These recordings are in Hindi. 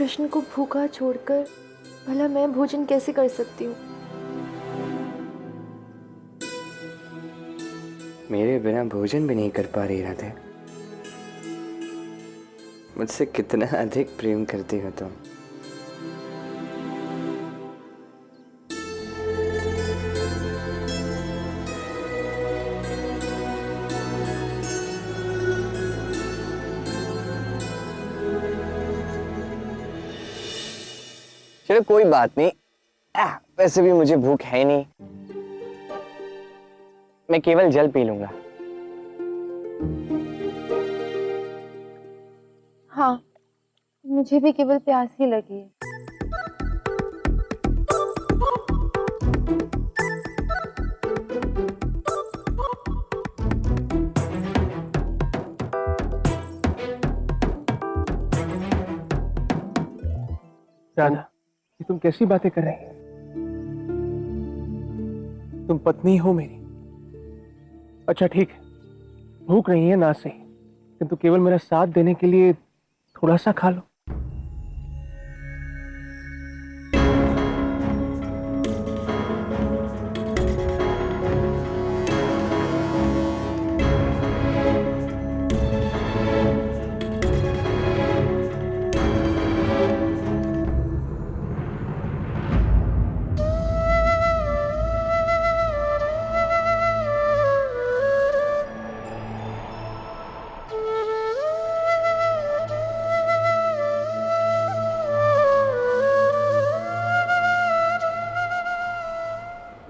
कृष्ण को भूखा छोड़कर भला मैं भोजन कैसे कर सकती हूँ? मेरे बिना भोजन भी नहीं कर पा रही राधे। मुझसे कितना अधिक प्रेम करती हो तुम। चलो कोई बात नहीं, वैसे भी मुझे भूख है नहीं, मैं केवल जल पी लूंगा। हाँ, मुझे भी केवल प्यास ही लगी है। राधा, ये तुम कैसी बातें कर रही हो? तुम पत्नी हो मेरी। अच्छा ठीक है, भूख नहीं है ना सही, किंतु केवल मेरा साथ देने के लिए थोड़ा सा खा लो।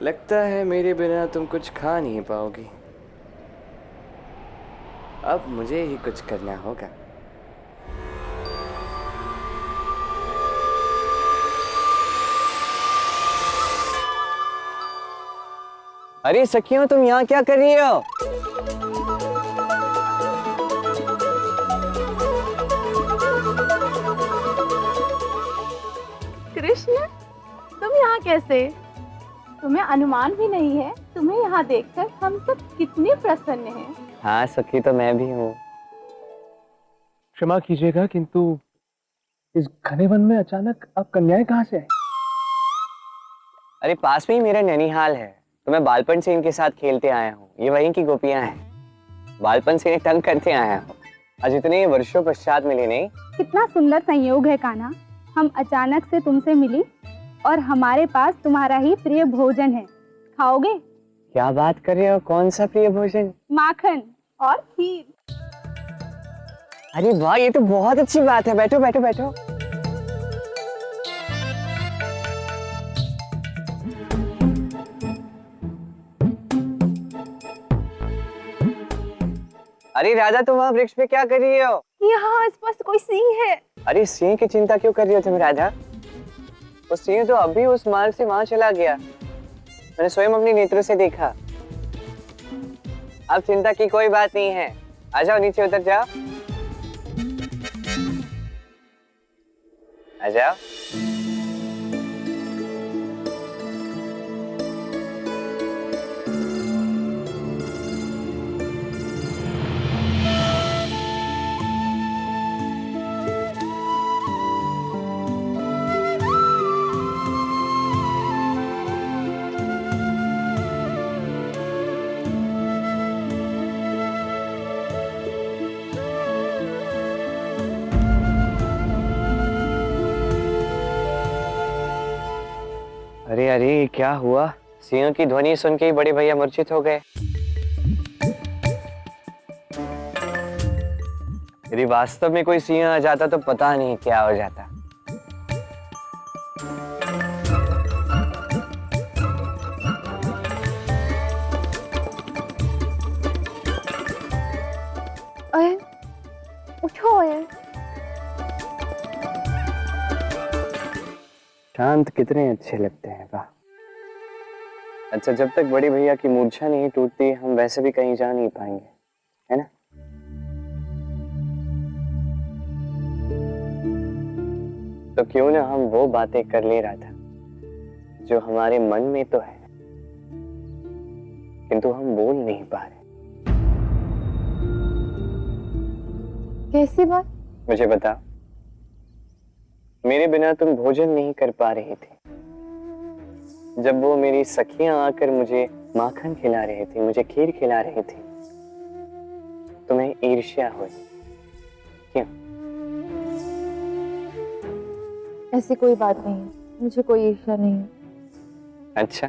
लगता है मेरे बिना तुम कुछ खा नहीं पाओगी। अब मुझे ही कुछ करना होगा। अरे सखियों, तुम यहाँ क्या कर रही हो? कृष्ण, तुम यहाँ कैसे? तुम्हें अनुमान भी नहीं है तुम्हें यहाँ देखकर हम सब कितने प्रसन्न हैं। हाँ सखी, तो मैं भी हूँ। क्षमा कीजिएगा, किंतु इस घने वन में अचानक आप कन्याएं कहाँ से आई? अरे पास में ही मेरा नैनीहाल है, तो मैं बालपन से इनके साथ खेलते आया हूँ। ये वहीं की गोपियां हैं। बालपन से इन्हें तंग करते आया हूँ। आज इतने वर्षों पश्चात मिली नहीं। कितना सुंदर संयोग है कान्हा, हम अचानक से तुमसे मिली और हमारे पास तुम्हारा ही प्रिय भोजन है। खाओगे? क्या बात कर रहे हो? कौन सा प्रिय भोजन? माखन और खीर। अरे वाह, ये तो बहुत अच्छी बात है। बैठो बैठो बैठो। अरे राधा, तुम वहाँ वृक्ष पे क्या कर रही हो? यहाँ आसपास कोई सिंह है। अरे सिंह की चिंता क्यों कर रही हो तुम राधा? वो सिंह तो अभी उस मार्ग से वहां चला गया, मैंने स्वयं अपने नेत्रों से देखा। अब चिंता की कोई बात नहीं है। आ जाओ, नीचे उतर जाओ। आ जाओ। अरे अरे, क्या हुआ? सिंह की ध्वनि सुन के ही बड़े भैया मूर्छित हो गए। यदि वास्तव में कोई सिंह आ जाता तो पता नहीं क्या हो जाता। अयन, उठो अयन। शांत कितने अच्छे लगते हैं, वाह। अच्छा, जब तक बड़ी भैया की मूर्छा नहीं टूटती हम वैसे भी कहीं जा नहीं पाएंगे, है ना? तो क्यों ना हम वो बातें कर ले रहा था जो हमारे मन में तो है, किंतु हम बोल नहीं पा रहे। कैसी बात? मुझे बता, मेरे बिना तुम भोजन नहीं कर पा रही थी। जब वो मेरी सखियां आकर मुझे माखन खिला रही थी, मुझे खीर खिला रही थी, तुम्हें ईर्ष्या हुई। क्यों? ऐसी कोई बात नहीं है, मुझे कोई ईर्ष्या नहीं है। अच्छा,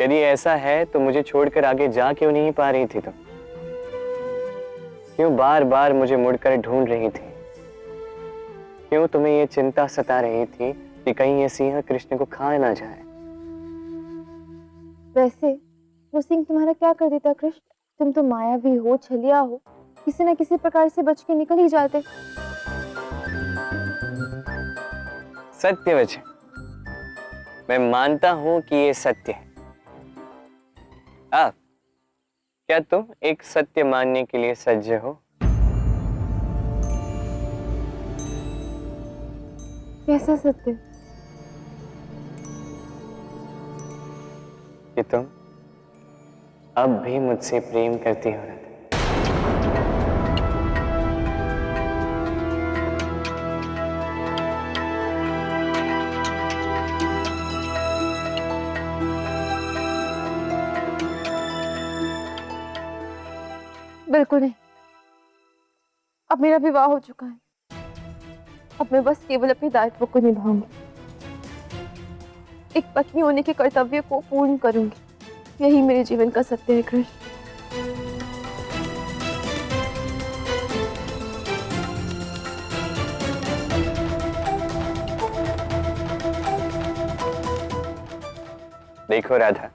यदि ऐसा है तो मुझे छोड़कर आगे जा क्यों नहीं पा रही थी तुम? क्यों बार बार मुझे मुड़कर ढूंढ रही थी? क्यों तुम्हें ये चिंता सता रही थी कि कहीं ये सिंह कृष्ण को खा ना जाए? वैसे वो सिंह तुम्हारा क्या कर देता कृष्ण? तुम तो मायावी हो, छलिया हो, किसी न किसी प्रकार से बच के निकल ही जाते। सत्य वचन, मैं मानता हूं कि ये सत्य है। आप क्या तुम एक सत्य मानने के लिए सज्ज हो? कैसा सत्य? कि तुम अब भी मुझसे प्रेम करती हो राधा। बिल्कुल नहीं। अब मेरा विवाह हो चुका है। अब मैं बस केवल अपने दायित्व को निभाऊंगी, एक पत्नी होने के कर्तव्य को पूर्ण करूंगी। यही मेरे जीवन का सत्य है कृष्ण। देखो राधा,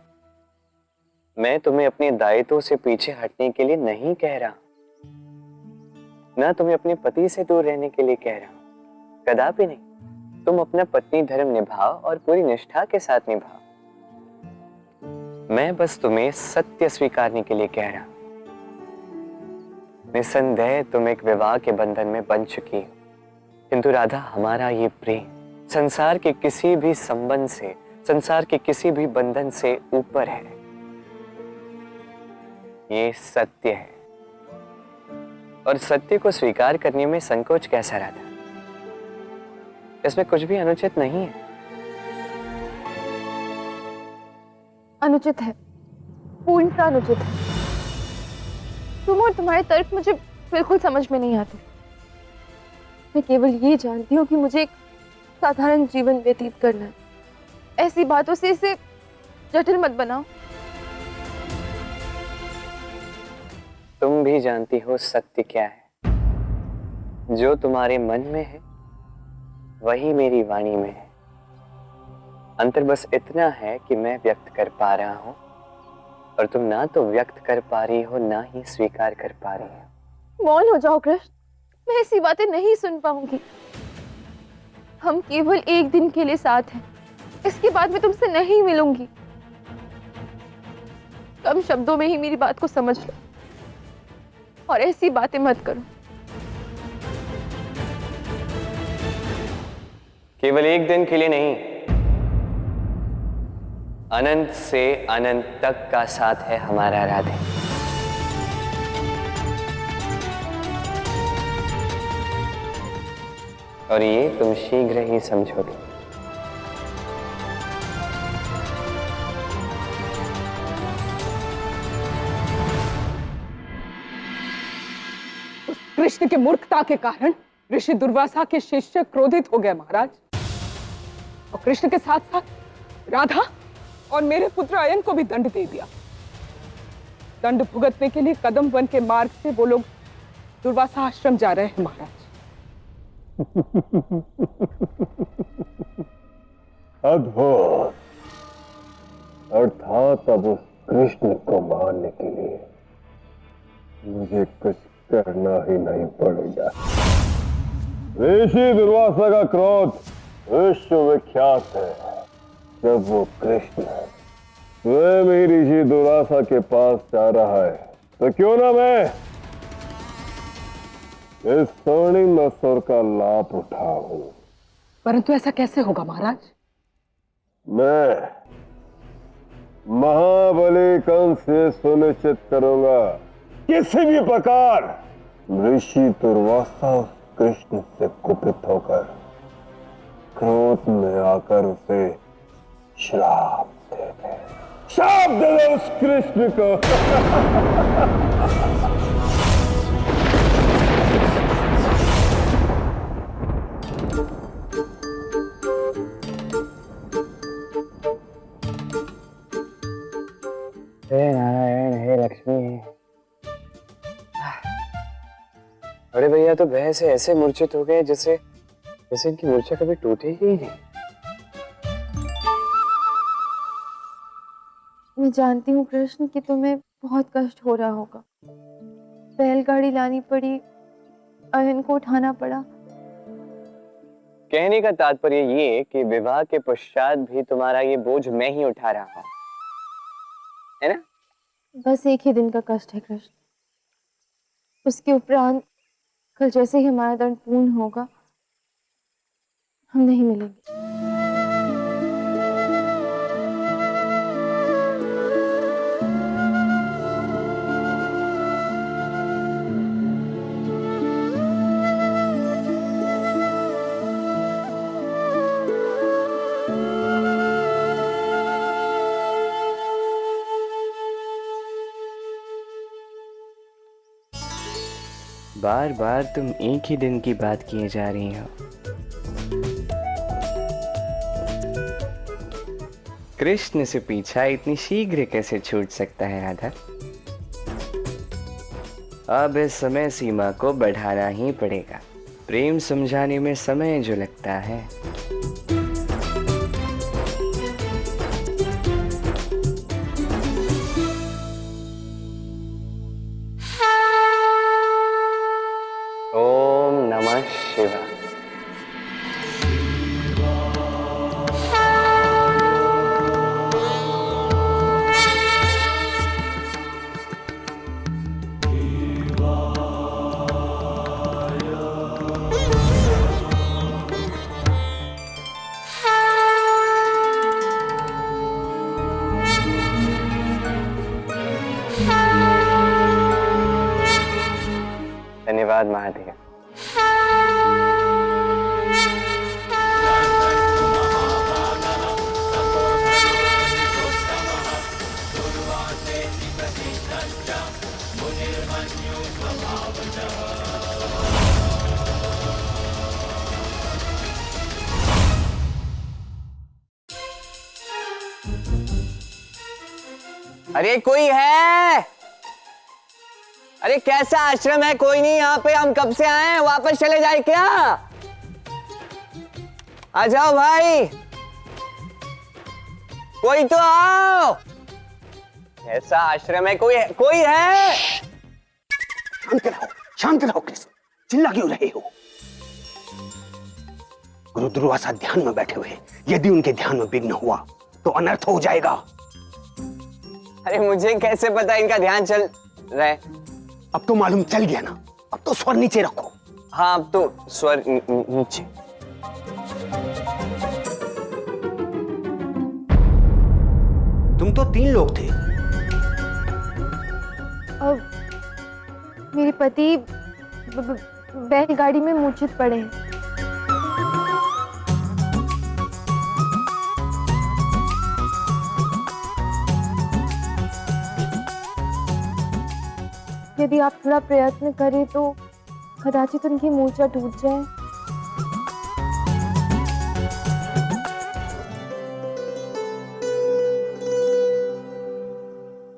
मैं तुम्हें अपने दायित्वों से पीछे हटने के लिए नहीं कह रहा, ना तुम्हें अपने पति से दूर रहने के लिए कह रहा हूं, कदापि नहीं। तुम अपना पत्नी धर्म निभाओ और पूरी निष्ठा के साथ निभाओ। मैं बस तुम्हें सत्य स्वीकारने के लिए कह रहा हूं। निसंदेह तुम एक विवाह के बंधन में बंध चुकी हो, किंतु राधा हमारा ये प्रेम संसार के किसी भी संबंध से, संसार के किसी भी बंधन से ऊपर है। ये सत्य है और सत्य को स्वीकार करने में संकोच कैसा राधा? इसमें कुछ भी अनुचित नहीं है। अनुचित है, पूर्णतः अनुचित है। तुम और तुम्हारे तर्क मुझे बिल्कुल समझ में नहीं आते। मैं केवल ये जानती हूँ कि मुझे एक साधारण जीवन व्यतीत करना है। ऐसी बातों से इसे जटिल मत बनाओ। तुम भी जानती हो सत्य क्या है। जो तुम्हारे मन में है वही मेरी वाणी में है। अंतर बस इतना है कि मैं व्यक्त कर पा रहा हूं और तुम ना तो व्यक्त कर पा रही हो, ना ही स्वीकार कर पा रही हो। मौन हो जाओ कृष्ण, मैं ऐसी बातें नहीं सुन पाऊंगी। हम केवल एक दिन के लिए साथ हैं, इसके बाद मैं तुमसे नहीं मिलूंगी। कम शब्दों में ही मेरी बात को समझ लो और ऐसी बातें मत करो। केवल एक दिन के लिए नहीं, अनंत से अनंत तक का साथ है हमारा राधे। और ये तुम शीघ्र ही समझोगे। कृष्ण के मूर्खता के कारण ऋषि दुर्वासा के शिष्य क्रोधित हो गए महाराज, और कृष्ण के साथ साथ राधा और मेरे पुत्र अयन को भी दंड दे दिया। दंड भुगतने के लिए कदम वन के मार्ग से वो लोग दुर्वासा आश्रम जा रहे हैं महाराज। अद्भुत। अर्थात अब उस कृष्ण को मारने के लिए मुझे कुछ करना ही नहीं पड़ेगा। ऋषि दुर्वासा का क्रोध विश्व विख्यात है। जब वो कृष्ण स्वयं ही ऋषि दुर्वासा के पास जा रहा है तो क्यों ना मैं इस स्वर्णिम अवसर का लाभ उठाऊं। परंतु ऐसा कैसे होगा महाराज? मैं महाबली कंस से सुनिश्चित करूंगा किसी भी प्रकार ऋषि दुर्वासा कृष्ण से कुपित होकर क्रोध में आकर उसे श्राप दे दे। श्राप दे दे उस कृष्ण को। हे नारायण, हे लक्ष्मी। बड़े भैया तो भय से ऐसे मूर्छित हो गए जैसे इनकी मूर्छा कभी टूटेगी ही नहीं। मैं जानती हूँ कृष्ण कि तुम्हें बहुत कष्ट हो रहा होगा। बैलगाड़ी लानी पड़ी, अयन को उठाना पड़ा। कहने का तात्पर्य ये कि विवाह के पश्चात भी तुम्हारा ये बोझ मैं ही उठा रहा हूं, है ना? बस एक ही दिन का कष्ट है कृष्ण। उसके उपरांत कल जैसे ही हमारा दंड पूर्ण होगा, हम नहीं मिलेंगे। बार बार तुम एक ही दिन की बात किए जा रही हो। कृष्ण से पीछा इतनी शीघ्र कैसे छूट सकता है राधा? अब इस समय सीमा को बढ़ाना ही पड़ेगा। प्रेम समझाने में समय जो लगता है। ओम नमः शिवाय। धन्यवाद महादेव। अरे कोई है? अरे कैसा आश्रम है? कोई नहीं यहाँ पे। हम कब से आए हैं, वापस चले जाए क्या? आ जाओ भाई, कोई तो आओ। ऐसा आश्रम है? कोई है? शांत रहो कृष्ण, चिल्ला क्यों रहे हो? गुरु दुर्वासा ध्यान में बैठे हुए, यदि उनके ध्यान में विघ्न हुआ तो अनर्थ हो जाएगा। अरे मुझे कैसे पता इनका ध्यान चल रहा है? अब तो मालूम चल गया ना। अब तो स्वर नीचे रखो। हाँ, अब तो स्वर नीचे। तुम तो 3 लोग थे। अब मेरे पति बैलगाड़ी में मूर्छित पड़े हैं। यदि आप थोड़ा प्रयत्न करें तो कदाचित उनकी मूर्छा टूट जाए।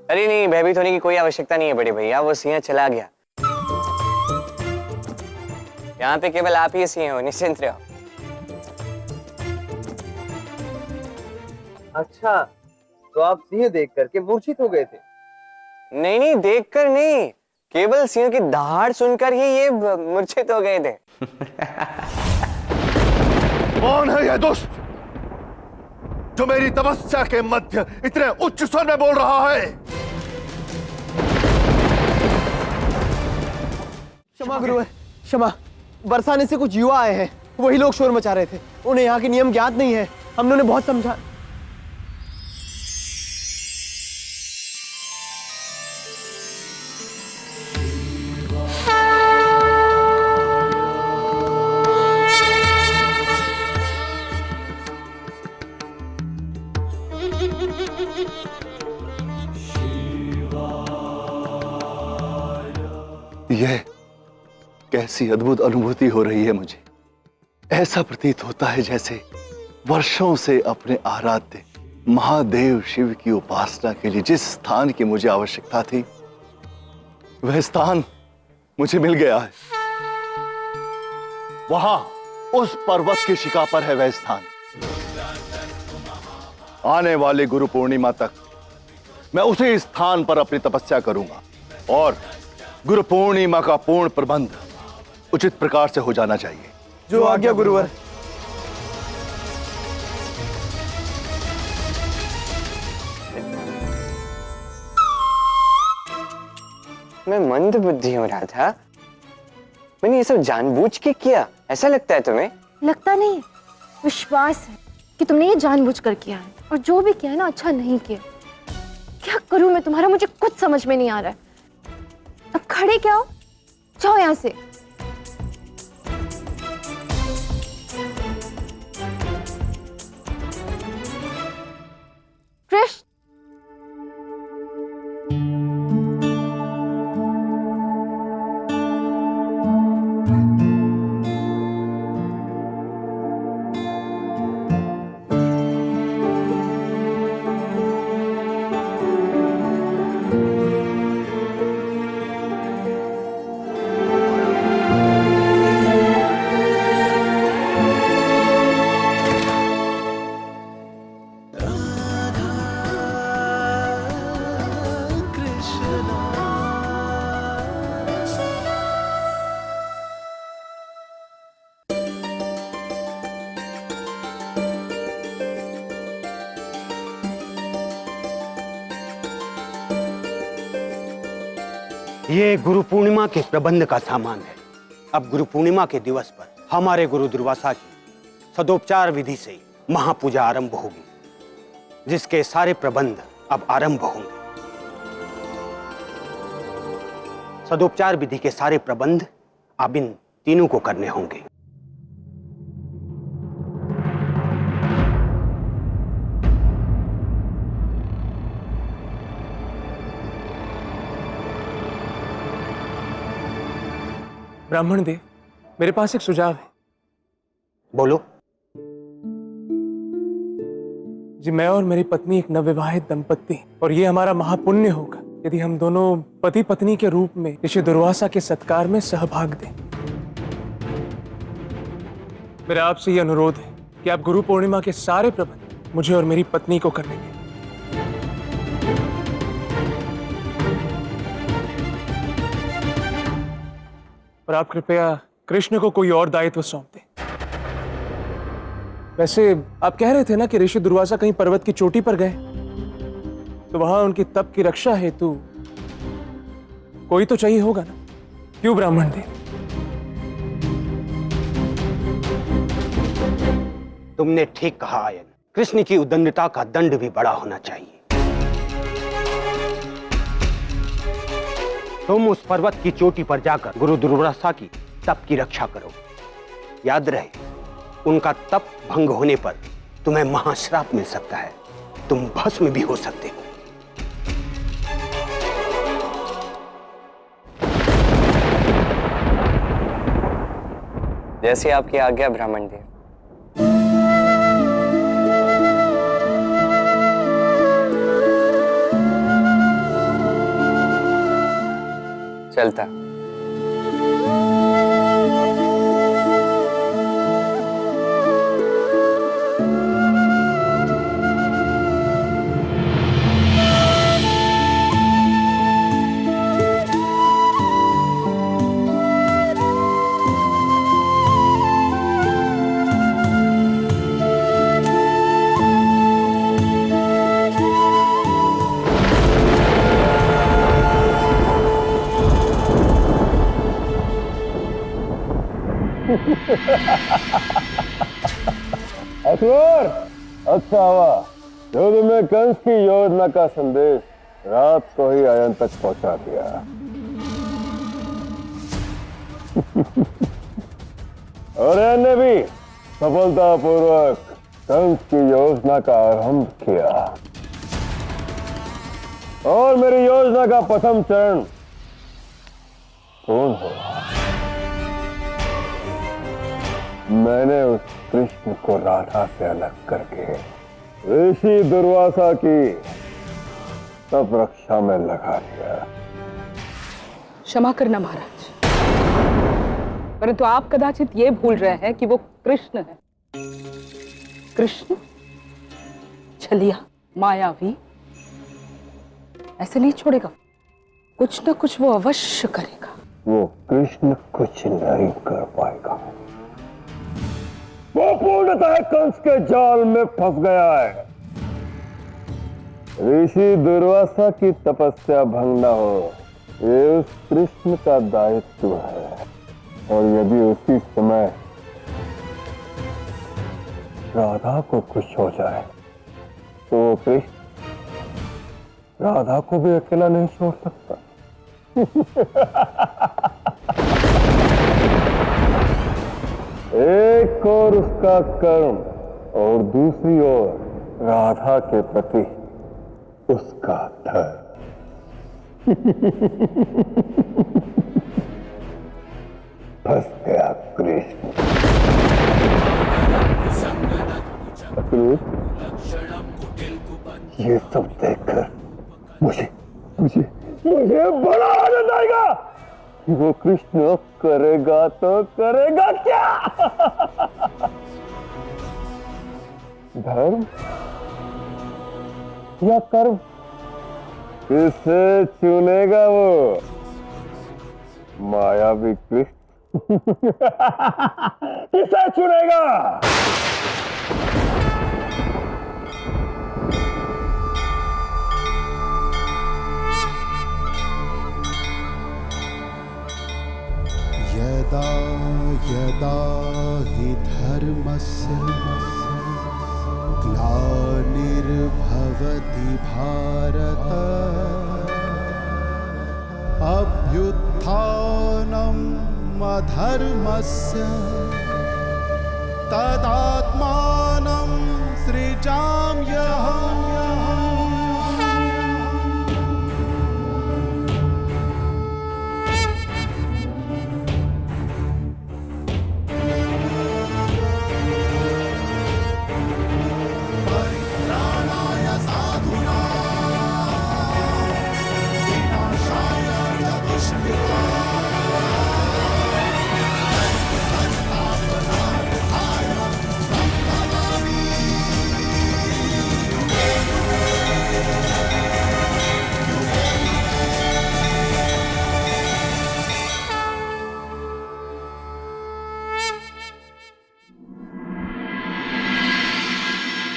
अरे नहीं, भयभीत होने की कोई आवश्यकता नहीं है बड़े भैया। वो सिंह चला गया। यहाँ पे केवल आप ही सिंह हो, निश्चिंत रहो। अच्छा, तो आप सिंह देख करके मूर्छित हो गए थे? नहीं, देखकर नहीं, केवल सिंह की दहाड़ सुनकर ही ये मूर्छित हो गए थे। कौन है यह दुष्ट जो मेरी तपस्या के मध्य इतने उच्च स्वर में बोल रहा है? क्षमा गुरुवर, क्षमा। बरसाने से कुछ युवा आए हैं, वही लोग शोर मचा रहे थे। उन्हें यहाँ के नियम ज्ञात नहीं है। हमने उन्हें बहुत समझा। यह कैसी अद्भुत अनुभूति हो रही है मुझे। ऐसा प्रतीत होता है जैसे वर्षों से अपने आराध्य महादेव शिव की उपासना के लिए जिस स्थान की मुझे आवश्यकता थी, वह स्थान मुझे मिल गया है। वहां उस पर्वत की शिखा पर है वह स्थान। आने वाले गुरु पूर्णिमा तक मैं उसी स्थान पर अपनी तपस्या करूंगा और गुरु पूर्णिमा का पूर्ण प्रबंध उचित प्रकार से हो जाना चाहिए। जो आज्ञा गुरुवर। मैं मंद बुद्धि हूं राधा। मैंने ये सब जानबूझ के किया, ऐसा लगता है तुम्हें? लगता नहीं, विश्वास है कि तुमने ये जानबूझकर किया है, और जो भी किया है ना, अच्छा नहीं किया। क्या करूं मैं तुम्हारा, मुझे कुछ समझ में नहीं आ रहा है। अब खड़े क्या हो, जाओ यहां से। कृष्ण, ये गुरु पूर्णिमा के प्रबंध का सामान है। अब गुरु पूर्णिमा के दिवस पर हमारे गुरु दुर्वासा की सदोपचार विधि से महापूजा आरंभ होगी, जिसके सारे प्रबंध अब आरंभ होंगे। सदोपचार विधि के सारे प्रबंध अब इन तीनों को करने होंगे। ब्राह्मण देव, मेरे पास एक सुझाव है। बोलो। जी, मैं और मेरी पत्नी एक नवविवाहित दंपत्ति, और ये हमारा महापुण्य होगा यदि हम दोनों पति पत्नी के रूप में ऋषि दुर्वासा के सत्कार में सहभाग दें। मेरा आपसे ये अनुरोध है कि आप गुरु पूर्णिमा के सारे प्रबंध मुझे और मेरी पत्नी को करने दें। और आप कृपया कृष्ण को कोई और दायित्व सौंप दें। वैसे आप कह रहे थे ना कि ऋषि दुर्वासा कहीं पर्वत की चोटी पर गए, तो वहां उनकी तप की रक्षा हेतु कोई तो चाहिए होगा ना? क्यों ब्राह्मण देव? तुमने ठीक कहा आयन। कृष्ण की उद्दंडता का दंड भी बड़ा होना चाहिए। तुम उस पर्वत की चोटी पर जाकर गुरु दुर्वासा की तप की रक्षा करो। याद रहे, उनका तप भंग होने पर तुम्हें महाश्राप मिल सकता है। तुम भस्म भी हो सकते हो। जैसी आपकी आज्ञा ब्राह्मण देव। चलता। असुर, अच्छा हुआ जो तुम्हें कंस की योजना का संदेश रात को ही आयन तक पहुंचा दिया। और ने भी सफलतापूर्वक कंस की योजना का आरंभ किया, और मेरी योजना का प्रथम चरण कौन हो? मैंने उस कृष्ण को राधा से अलग करके ऋषि दुर्वासा की तब रक्षा में लगा दिया। क्षमा करना महाराज, परंतु आप कदाचित ये भूल रहे हैं कि वो कृष्ण है। कृष्ण छलिया, मायावी, ऐसे नहीं छोड़ेगा। कुछ न कुछ वो अवश्य करेगा। वो कृष्ण कुछ नहीं कर पाएगा। वो पूर्णतः कंस के जाल में फंस गया है। ऋषि दुर्वासा की तपस्या भंग न हो, ये उस कृष्ण का दायित्व है। और यदि उसी समय राधा को कुछ हो जाए तो वो कृष्ण राधा को भी अकेला नहीं छोड़ सकता। एक और उसका कर्म और दूसरी ओर राधा के प्रति उसका धर्म। फंस गया कृष्ण। ये सब देखकर मुझे मुझे मुझे बड़ा आनंद आएगा कि वो कृष्ण करेगा तो करेगा क्या? धर्म या कर्म, किसे चुनेगा वो? मायावी कृष्ण किसे चुनेगा? यदा यदा हि धर्मस्य ग्लानिर्भवति भारत अभ्युत्थानम् अधर्मस्य तदात्मानं सृजाम्यहम्।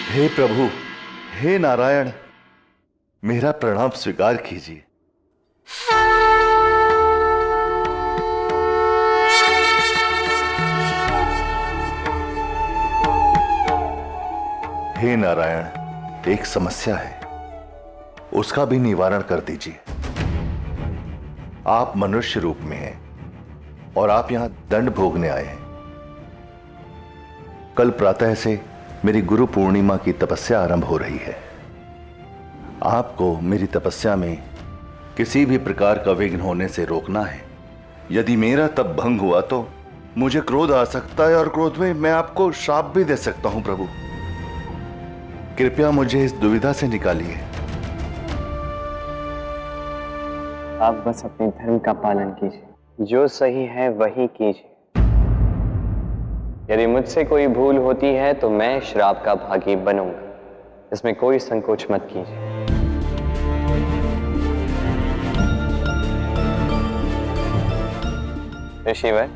हे प्रभु, हे नारायण, मेरा प्रणाम स्वीकार कीजिए। हे नारायण, एक समस्या है, उसका भी निवारण कर दीजिए। आप मनुष्य रूप में हैं और आप यहां दंड भोगने आए हैं। कल प्रातः से मेरी गुरु पूर्णिमा की तपस्या आरंभ हो रही है। आपको मेरी तपस्या में किसी भी प्रकार का विघ्न होने से रोकना है। यदि मेरा तप भंग हुआ तो मुझे क्रोध आ सकता है और क्रोध में मैं आपको श्राप भी दे सकता हूं। प्रभु, कृपया मुझे इस दुविधा से निकालिए। आप बस अपने धर्म का पालन कीजिए, जो सही है वही कीजिए। यदि मुझसे कोई भूल होती है तो मैं श्राप का भागी बनूंगा, इसमें कोई संकोच मत कीजिए। ऋषिवर,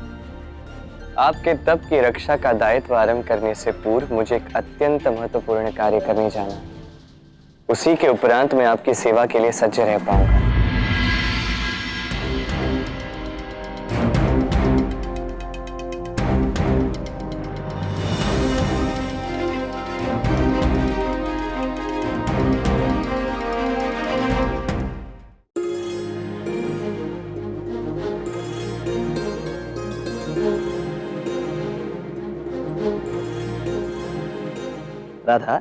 आपके तप की रक्षा का दायित्व आरंभ करने से पूर्व मुझे एक अत्यंत महत्वपूर्ण कार्य करने जाना है। उसी के उपरांत मैं आपकी सेवा के लिए सज्ज रह पाऊंगा। राधा,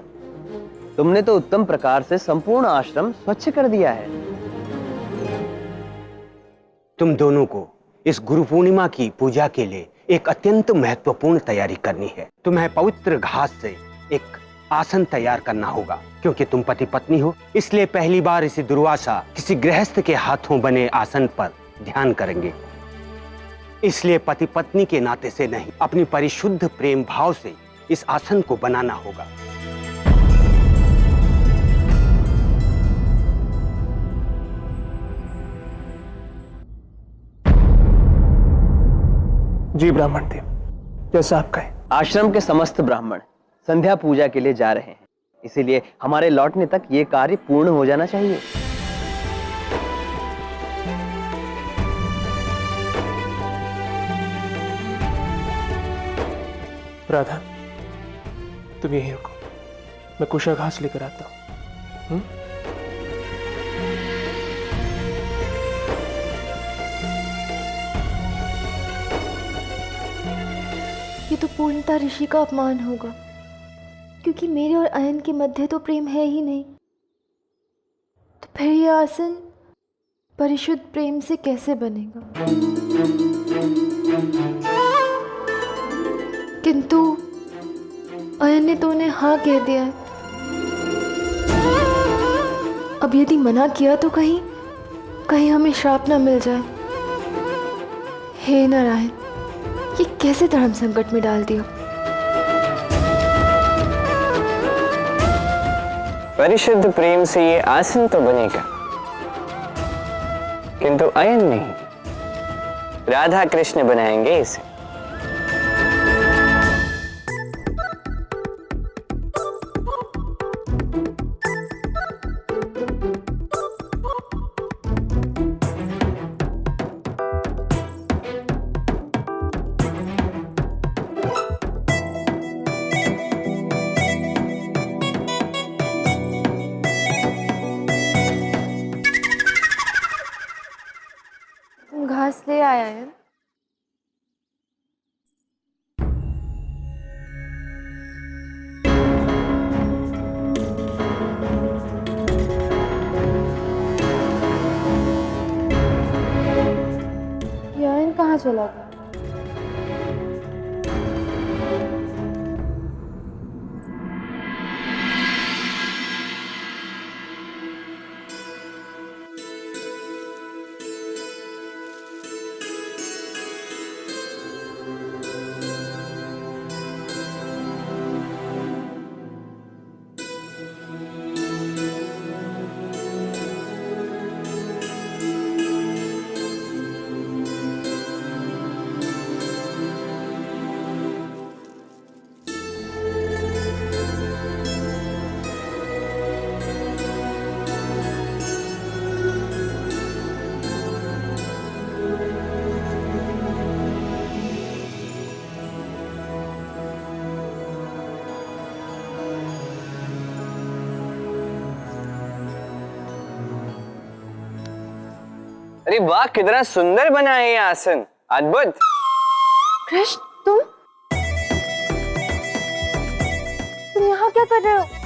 तुमने तो उत्तम प्रकार से संपूर्ण आश्रम स्वच्छ कर दिया है। तुम दोनों को इस गुरु पूर्णिमा की पूजा के लिए एक अत्यंत महत्वपूर्ण तैयारी करनी है। तुम्हें पवित्र घास से एक आसन तैयार करना होगा। क्योंकि तुम पति पत्नी हो, इसलिए पहली बार ऋषि दुर्वासा किसी गृहस्थ के हाथों बने आसन पर ध्यान करेंगे। इसलिए पति पत्नी के नाते से नहीं, अपनी परिशुद्ध प्रेम भाव से इस आसन को बनाना होगा। जी ब्राह्मण देव, जैसा आप कहें। आश्रम के समस्त ब्राह्मण संध्या पूजा के लिए जा रहे हैं, इसीलिए हमारे लौटने तक ये कार्य पूर्ण हो जाना चाहिए। राधा, तुम यहीं रुको, मैं कुशा घास लेकर आता हूं। ये तो पूर्णतः ऋषि का अपमान होगा, क्योंकि मेरे और अयन के मध्य तो प्रेम है ही नहीं। तो फिर ये आसन परिशुद्ध प्रेम से कैसे बनेगा? किंतु अयन ने तो उन्हें हाँ कह दिया है। अब यदि मना किया तो कहीं कहीं हमें श्राप ना मिल जाए। हे नारायण, ये कैसे धर्म संकट में डाल दिया। परिशुद्ध प्रेम से ये आसन तो बनेगा, किंतु अयन नहीं, राधा कृष्ण बनाएंगे इसे। घास ले आया है। यान कहाँ चला गया? अरे वाह, कितना सुंदर बना है ये आसन, अद्भुत। कृष्ण, तुम यहाँ क्या कर रहे हो?